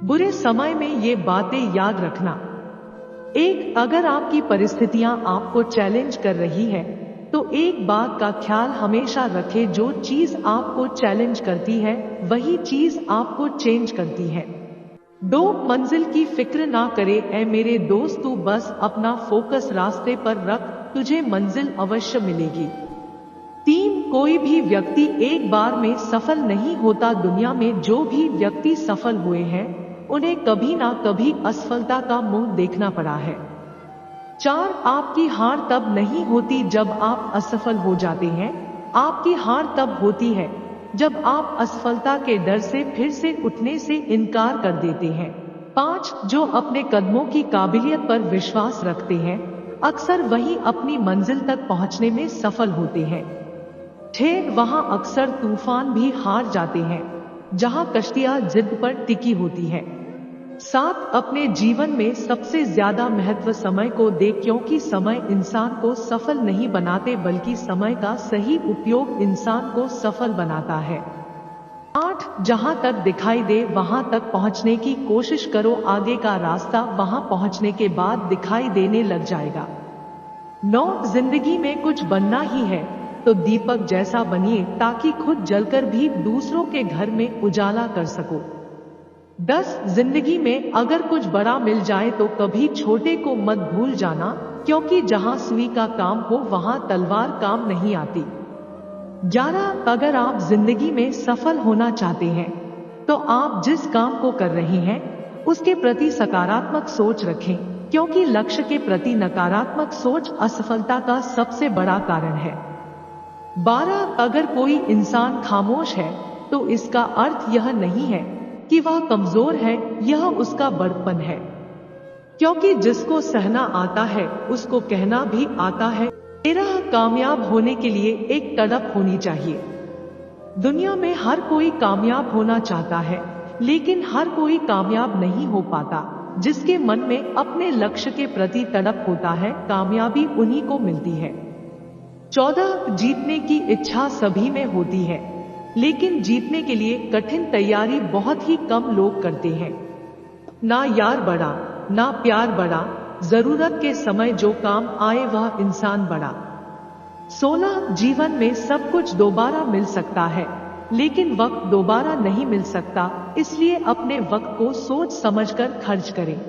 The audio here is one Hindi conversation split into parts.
बुरे समय में ये बातें याद रखना। एक, अगर आपकी परिस्थितियां आपको चैलेंज कर रही है तो एक बात का ख्याल हमेशा रखें, जो चीज आपको चैलेंज करती है वही चीज आपको चेंज करती है। 2, मंजिल की फिक्र ना करे ऐ मेरे दोस्त, तू बस अपना फोकस रास्ते पर रख, तुझे मंजिल अवश्य मिलेगी। 3, कोई भी व्यक्ति एक बार में सफल नहीं होता। दुनिया में जो भी व्यक्ति सफल हुए हैं उन्हें कभी ना कभी असफलता का मुंह देखना पड़ा है। 4, आपकी हार तब नहीं होती जब आप असफल हो जाते हैं, आपकी हार तब होती है जब आप असफलता के डर से फिर से उठने से इनकार कर देते हैं। 5, जो अपने कदमों की काबिलियत पर विश्वास रखते हैं अक्सर वही अपनी मंजिल तक पहुंचने में सफल होते हैं। 6, वहां अक्सर तूफान भी हार जाते हैं जहां कश्तियां जिद पर टिकी होती है। 7, अपने जीवन में सबसे ज्यादा महत्व समय को दे, क्योंकि समय इंसान को सफल नहीं बनाते बल्कि समय का सही उपयोग इंसान को सफल बनाता है। 8, जहां तक दिखाई दे वहां तक पहुंचने की कोशिश करो, आगे का रास्ता वहां पहुंचने के बाद दिखाई देने लग जाएगा। 9, जिंदगी में कुछ बनना ही है तो दीपक जैसा बनिए ताकि खुद जलकर भी दूसरों के घर में उजाला कर सको। 10, जिंदगी में अगर कुछ बड़ा मिल जाए तो कभी छोटे को मत भूल जाना, क्योंकि जहां सुई का काम हो वहां तलवार काम नहीं आती। 11, अगर आप जिंदगी में सफल होना चाहते हैं तो आप जिस काम को कर रहे हैं उसके प्रति सकारात्मक सोच रखें, क्योंकि लक्ष्य के प्रति नकारात्मक सोच असफलता का सबसे बड़ा कारण है। 12, अगर कोई इंसान खामोश है तो इसका अर्थ यह नहीं है कि वह कमजोर है, यह उसका बड़प्पन है, क्योंकि जिसको सहना आता है उसको कहना भी आता है। 13, कामयाब होने के लिए एक तड़प होनी चाहिए। दुनिया में हर कोई कामयाब होना चाहता है लेकिन हर कोई कामयाब नहीं हो पाता। जिसके मन में अपने लक्ष्य के प्रति तड़प होता है कामयाबी उन्हीं को मिलती है। 14, जीतने की इच्छा सभी में होती है लेकिन जीतने के लिए कठिन तैयारी बहुत ही कम लोग करते हैं। ना यार बड़ा ना प्यार बड़ा, जरूरत के समय जो काम आए वह इंसान बड़ा। 16, जीवन में सब कुछ दोबारा मिल सकता है लेकिन वक्त दोबारा नहीं मिल सकता, इसलिए अपने वक्त को सोच समझकर खर्च करें।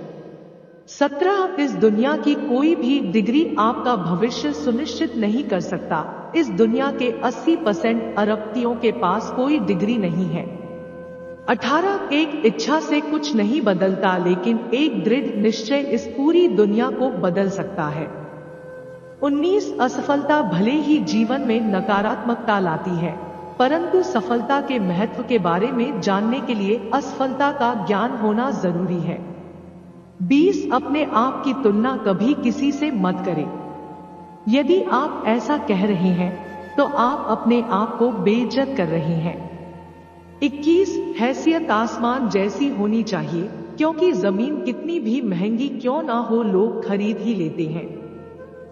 17, इस दुनिया की कोई भी डिग्री आपका भविष्य सुनिश्चित नहीं कर सकता। इस दुनिया के 80% अरबपतियों के पास कोई डिग्री नहीं है। 18, एक इच्छा से कुछ नहीं बदलता लेकिन एक दृढ़ निश्चय इस पूरी दुनिया को बदल सकता है। 19, असफलता भले ही जीवन में नकारात्मकता लाती है परंतु सफलता के महत्व के बारे में जानने के लिए असफलता का ज्ञान होना जरूरी है। 20, अपने आप की तुलना कभी किसी से मत करें। यदि आप ऐसा कह रहे हैं तो आप अपने आप को बेइज्जत कर रहे हैं। 21, हैसियत आसमान जैसी होनी चाहिए, क्योंकि जमीन कितनी भी महंगी क्यों ना हो लोग खरीद ही लेते हैं।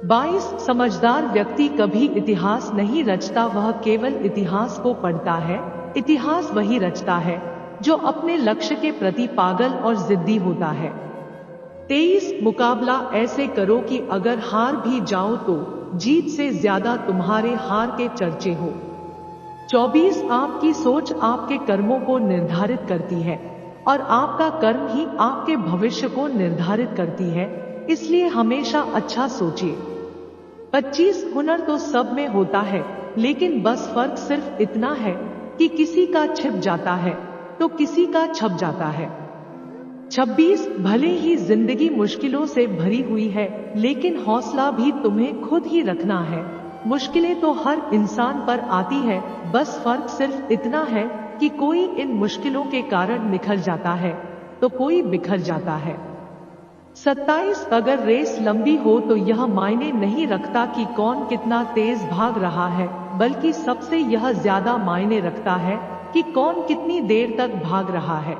22, समझदार व्यक्ति कभी इतिहास नहीं रचता, वह केवल इतिहास को पढ़ता है। इतिहास वही रचता है जो अपने लक्ष्य के प्रति पागल और जिद्दी होता है। 23, मुकाबला ऐसे करो कि अगर हार भी जाओ तो जीत से ज्यादा तुम्हारे हार के चर्चे हो। 24, आपकी सोच आपके कर्मों को निर्धारित करती है और आपका कर्म ही आपके भविष्य को निर्धारित करती है, इसलिए हमेशा अच्छा सोचिए। 25, हुनर तो सब में होता है लेकिन बस फर्क सिर्फ इतना है कि किसी का छिप जाता है तो किसी का छप जाता है। 26, भले ही जिंदगी मुश्किलों से भरी हुई है लेकिन हौसला भी तुम्हें खुद ही रखना है। मुश्किलें तो हर इंसान पर आती है, बस फर्क सिर्फ इतना है कि कोई इन मुश्किलों के कारण निखर जाता है तो कोई बिखर जाता है। 27, अगर रेस लंबी हो तो यह मायने नहीं रखता कि कौन कितना तेज भाग रहा है, बल्कि सबसे यह ज्यादा मायने रखता है कि कौन कितनी देर तक भाग रहा है।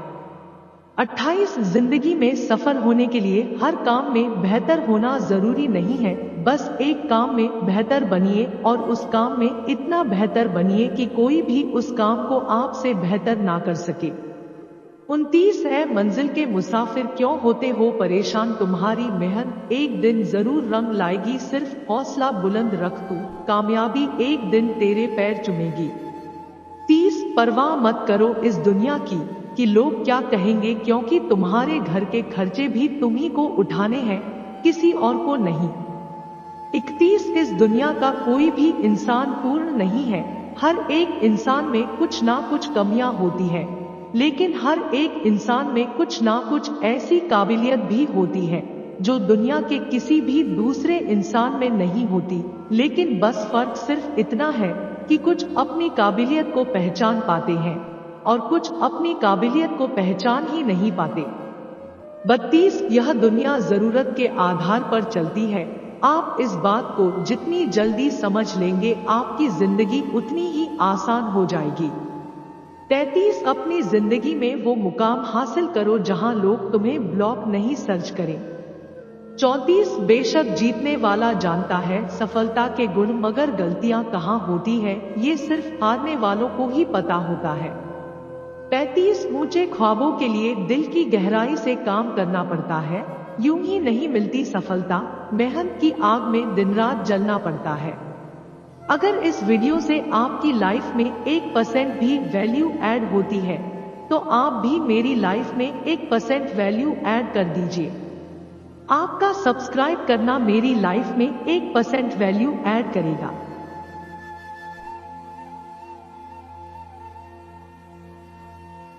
28, जिंदगी में सफल होने के लिए हर काम में बेहतर होना जरूरी नहीं है, बस एक काम में बेहतर बनिए और उस काम में इतना बेहतर बनिए कि कोई भी उस काम को आपसे बेहतर ना कर सके। 29 है मंजिल के मुसाफिर क्यों होते हो परेशान, तुम्हारी मेहनत एक दिन जरूर रंग लाएगी, सिर्फ हौसला बुलंद रख तू, कामयाबी एक दिन तेरे पैर चुमेगी। 30 परवाह मत करो इस दुनिया की कि लोग क्या कहेंगे, क्योंकि तुम्हारे घर के खर्चे भी तुम्ही को उठाने हैं, किसी और को नहीं। 31 इस दुनिया का कोई भी इंसान पूर्ण नहीं है, हर एक इंसान में कुछ ना कुछ कमियां होती है, लेकिन हर एक इंसान में कुछ ना कुछ ऐसी काबिलियत भी होती है जो दुनिया के किसी भी दूसरे इंसान में नहीं होती। लेकिन बस फर्क सिर्फ इतना है कि कुछ अपनी काबिलियत को पहचान पाते हैं और कुछ अपनी काबिलियत को पहचान ही नहीं पाते। 32 यह दुनिया जरूरत के आधार पर चलती है, आप इस बात को जितनी जल्दी समझ लेंगे आपकी जिंदगी उतनी ही आसान हो जाएगी। 33 अपनी जिंदगी में वो मुकाम हासिल करो जहां लोग तुम्हें ब्लॉक नहीं सर्च करें। 34 बेशक जीतने वाला जानता है सफलता के गुण, मगर गलतियां कहाँ होती है ये सिर्फ हारने वालों को ही पता होता है। 35 ऊंचे ख्वाबों के लिए दिल की गहराई से काम करना पड़ता है, यूं ही नहीं मिलती सफलता, मेहनत की आग में दिन रात जलना पड़ता है। अगर इस वीडियो से आपकी लाइफ में 1% भी वैल्यू ऐड होती है तो आप भी मेरी लाइफ में 1% वैल्यू ऐड कर दीजिए। आपका सब्सक्राइब करना मेरी लाइफ में 1% वैल्यू ऐड करेगा।